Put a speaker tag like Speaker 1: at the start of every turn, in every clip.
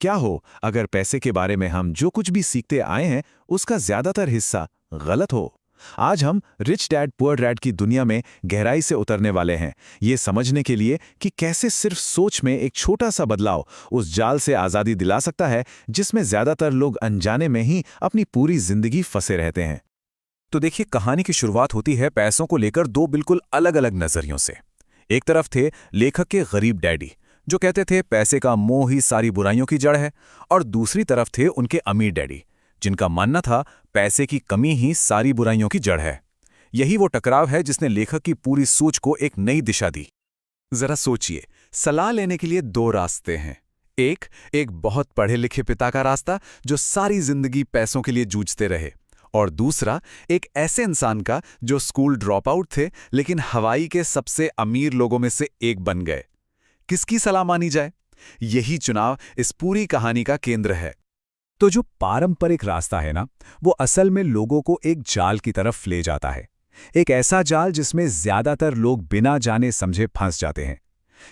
Speaker 1: क्या हो अगर पैसे के बारे में हम जो कुछ भी सीखते आए हैं उसका ज्यादातर हिस्सा गलत हो। आज हम रिच डैड पुअर डैड की दुनिया में गहराई से उतरने वाले हैं, ये समझने के लिए कि कैसे सिर्फ सोच में एक छोटा सा बदलाव उस जाल से आज़ादी दिला सकता है जिसमें ज्यादातर लोग अनजाने में ही अपनी पूरी जिंदगी फंसे रहते हैं।
Speaker 2: तो देखिए, कहानी की शुरुआत होती है पैसों को लेकर दो बिल्कुल अलग अलग नजरियों से। एक तरफ थे लेखक के गरीब डैडी, जो कहते थे पैसे का मोह ही सारी बुराइयों की जड़ है, और दूसरी तरफ थे उनके अमीर डैडी, जिनका मानना था पैसे की कमी ही सारी बुराइयों की जड़ है। यही वो टकराव है जिसने लेखक की पूरी सोच को एक नई दिशा दी। जरा सोचिए, सलाह लेने के लिए दो रास्ते हैं। एक बहुत पढ़े लिखे पिता का रास्ता जो सारी जिंदगी पैसों के लिए जूझते रहे, और दूसरा एक ऐसे इंसान का जो स्कूल ड्रॉप आउट थे लेकिन हवाई के सबसे अमीर लोगों में से एक बन गए। किसकी सलाह मानी जाए, यही चुनाव इस पूरी कहानी का केंद्र है। तो जो पारंपरिक रास्ता है ना, वो असल में लोगों को एक जाल की तरफ ले जाता है। एक ऐसा जाल जिसमें ज्यादातर लोग बिना जाने समझे फंस जाते हैं।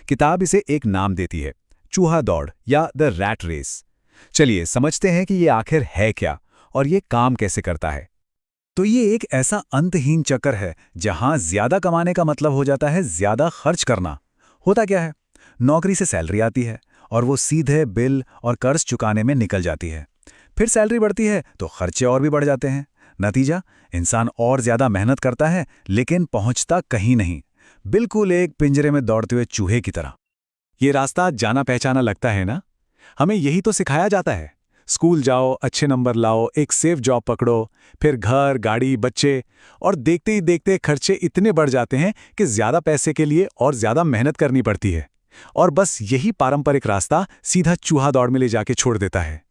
Speaker 2: किताब इसे एक नाम देती है, चूहा दौड़ या द रैट रेस। चलिए समझते हैं कि ये आखिर है क्या और ये काम कैसे करता है। तो ये एक ऐसा अंतहीन चक्कर है जहां ज्यादा कमाने का मतलब हो जाता है ज्यादा खर्च करना। होता क्या है, नौकरी से सैलरी आती है और वो सीधे बिल और कर्ज चुकाने में निकल जाती है। फिर सैलरी बढ़ती है तो खर्चे और भी बढ़ जाते हैं। नतीजा, इंसान और ज्यादा मेहनत करता है लेकिन पहुंचता कहीं नहीं, बिल्कुल एक पिंजरे में दौड़ते हुए चूहे की तरह। ये रास्ता जाना पहचाना लगता है ना? हमें यही तो सिखाया जाता है। स्कूल जाओ, अच्छे नंबर लाओ, एक सेफ जॉब पकड़ो, फिर घर, गाड़ी, बच्चे, और देखते ही देखते खर्चे इतने बढ़ जाते हैं कि ज्यादा पैसे के लिए और ज्यादा मेहनत करनी पड़ती है। और बस यही पारंपरिक रास्ता सीधा चूहा दौड़ में ले जाके छोड़ देता है।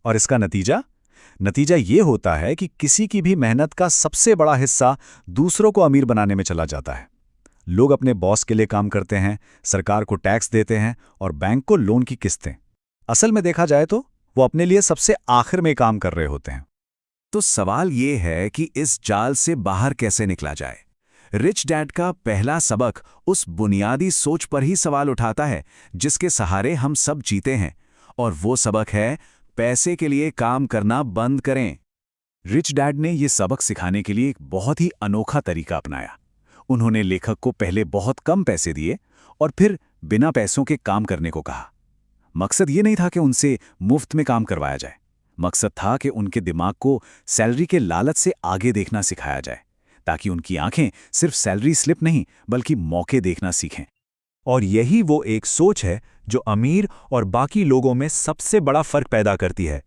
Speaker 2: और इसका नतीजा ये होता है कि किसी की भी मेहनत का सबसे बड़ा हिस्सा दूसरों को अमीर बनाने में चला जाता है। लोग अपने बॉस के लिए काम करते हैं, सरकार को टैक्स देते हैं और बैंक को लोन की किस्तें। असल में देखा जाए तो वो अपने लिए सबसे आखिर में काम कर रहे होते हैं। तो सवाल ये है कि इस जाल से बाहर कैसे निकला जाए। रिच डैड का पहला सबक उस बुनियादी सोच पर ही सवाल उठाता है जिसके सहारे हम सब जीते हैं, और वो सबक है पैसे के लिए काम करना बंद करें। रिच डैड ने ये सबक सिखाने के लिए एक बहुत ही अनोखा तरीका अपनाया। उन्होंने लेखक को पहले बहुत कम पैसे दिए और फिर बिना पैसों के काम करने को कहा। मकसद ये नहीं था कि उनसे मुफ्त में काम करवाया जाए, मकसद था कि उनके दिमाग को सैलरी के लालच से आगे देखना सिखाया जाए, ताकि उनकी आंखें सिर्फ सैलरी स्लिप नहीं बल्कि मौके देखना सीखें। और यही वो एक सोच है जो अमीर और बाकी लोगों में सबसे बड़ा फर्क पैदा करती है।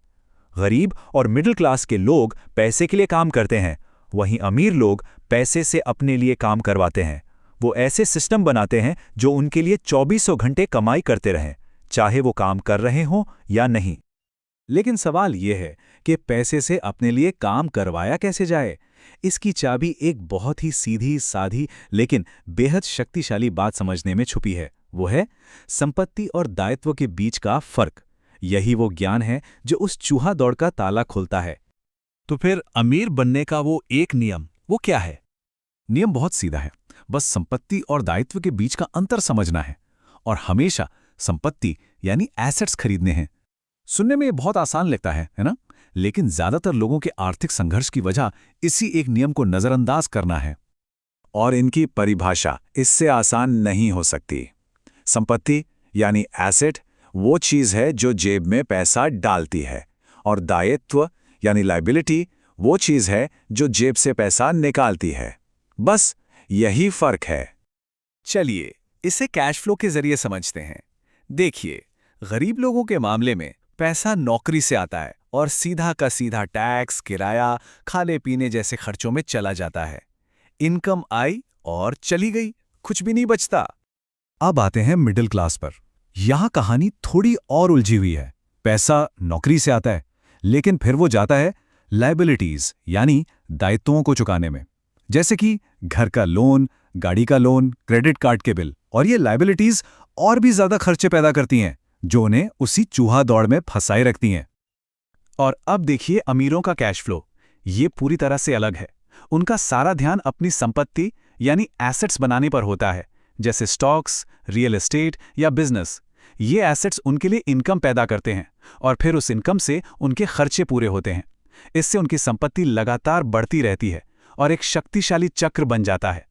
Speaker 2: गरीब और मिडिल क्लास के लोग पैसे के लिए काम करते हैं, वहीं अमीर लोग पैसे से अपने लिए काम करवाते हैं। वो ऐसे सिस्टम बनाते हैं जो उनके लिए 2400 घंटे कमाई करते रहें, चाहे वो काम कर रहे हों या नहीं। लेकिन सवाल ये है कि पैसे से अपने लिए काम करवाया कैसे जाए। इसकी चाबी एक बहुत ही सीधी साधी लेकिन बेहद शक्तिशाली बात समझने में छुपी है। वो है संपत्ति और दायित्व के बीच का फर्क। यही वो ज्ञान है जो उस चूहा दौड़ का ताला खोलता है। तो फिर अमीर बनने का वो एक नियम, वो क्या है? नियम बहुत सीधा है, बस संपत्ति और दायित्व के बीच का अंतर समझना है, और हमेशा संपत्ति यानी एसेट्स खरीदने हैं। सुनने में ये बहुत आसान लगता है ना? लेकिन ज्यादातर लोगों के आर्थिक संघर्ष की वजह इसी एक नियम को नजरअंदाज करना है। और इनकी परिभाषा इससे आसान नहीं हो सकती। संपत्ति यानी एसेट वो चीज है जो जेब में पैसा डालती है, और दायित्व यानी लायबिलिटी वो चीज है जो जेब से पैसा निकालती है। बस यही फर्क है। चलिए इसे कैश फ्लो के जरिए समझते हैं। देखिए, गरीब लोगों के मामले में पैसा नौकरी से आता है और सीधा का सीधा टैक्स, किराया, खाने पीने जैसे खर्चों में चला जाता है। इनकम आई और चली गई, कुछ भी नहीं बचता। अब आते हैं मिडिल क्लास पर। यहां कहानी थोड़ी और उलझी हुई है। पैसा नौकरी से आता है, लेकिन फिर वो जाता है लायबिलिटीज यानी दायित्वों को चुकाने में, जैसे कि घर का लोन, गाड़ी का लोन, क्रेडिट कार्ड के बिल। और ये लायबिलिटीज और भी ज्यादा खर्चे पैदा करती हैं जो उन्हें उसी चूहा दौड़ में फंसाए रखती हैं। और अब देखिए अमीरों का कैश फ्लो, ये पूरी तरह से अलग है। उनका सारा ध्यान अपनी संपत्ति यानी एसेट्स बनाने पर होता है, जैसे स्टॉक्स, रियल एस्टेट या बिजनेस।
Speaker 3: ये एसेट्स उनके लिए इनकम पैदा करते हैं और फिर उस इनकम से उनके खर्चे पूरे होते हैं। इससे उनकी संपत्ति लगातार बढ़ती रहती है और एक शक्तिशाली चक्र बन जाता है।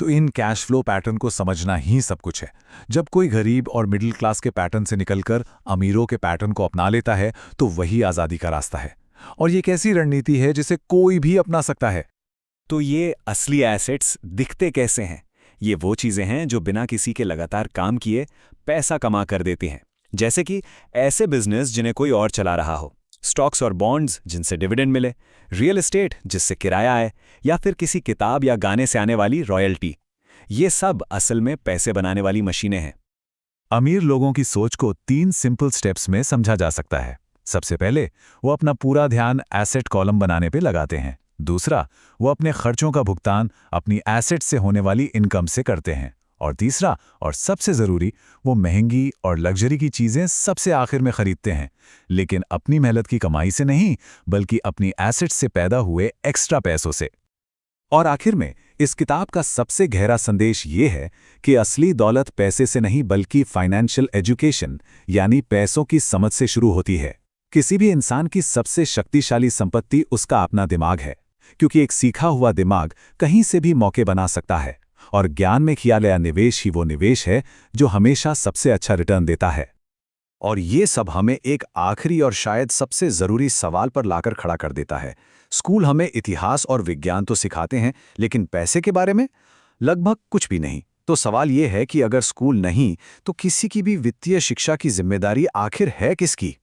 Speaker 2: तो इन कैश फ्लो पैटर्न को समझना ही सब कुछ है। जब कोई गरीब और मिडिल क्लास के पैटर्न से निकलकर अमीरों के पैटर्न को अपना लेता है तो वही आज़ादी का रास्ता है। और ये एक ऐसी रणनीति है जिसे कोई भी अपना सकता है।
Speaker 4: तो ये असली एसेट्स दिखते कैसे हैं? ये वो चीज़ें हैं जो बिना किसी के लगातार काम किए पैसा कमा कर देती हैं। जैसे कि ऐसे बिजनेस जिन्हें कोई और चला रहा हो, स्टॉक्स और बॉन्ड्स जिनसे डिविडेंड मिले, रियल एस्टेट जिससे किराया आए, या फिर किसी किताब या गाने से आने वाली रॉयल्टी। ये सब असल में पैसे बनाने वाली मशीनें हैं।
Speaker 2: अमीर लोगों की सोच को 3 सिंपल स्टेप्स में समझा जा सकता है। सबसे पहले वो अपना पूरा ध्यान एसेट कॉलम बनाने पे लगाते हैं। दूसरा, वो अपने खर्चों का भुगतान अपनी एसेट से होने वाली इनकम से करते हैं। और तीसरा और सबसे ज़रूरी, वो महंगी और लग्जरी की चीज़ें सबसे आखिर में खरीदते हैं, लेकिन अपनी मेहनत की कमाई से नहीं, बल्कि अपनी एसेट से पैदा हुए एक्स्ट्रा पैसों से। और आखिर में इस किताब का सबसे गहरा संदेश ये है कि असली दौलत पैसे से नहीं बल्कि फाइनेंशियल एजुकेशन यानी पैसों की समझ से शुरू होती है। किसी भी इंसान की सबसे शक्तिशाली संपत्ति उसका अपना दिमाग है, क्योंकि एक सीखा हुआ दिमाग कहीं से भी मौके बना सकता है, और ज्ञान में किया गया निवेश ही वो निवेश है जो हमेशा सबसे अच्छा रिटर्न देता है।
Speaker 1: और ये सब हमें एक आखिरी और शायद सबसे ज़रूरी सवाल पर लाकर खड़ा कर देता है। स्कूल हमें इतिहास और विज्ञान तो सिखाते हैं, लेकिन पैसे के बारे में लगभग कुछ भी नहीं। तो सवाल ये है कि अगर स्कूल नहीं, तो किसी की भी वित्तीय शिक्षा की जिम्मेदारी आखिर है किसकी?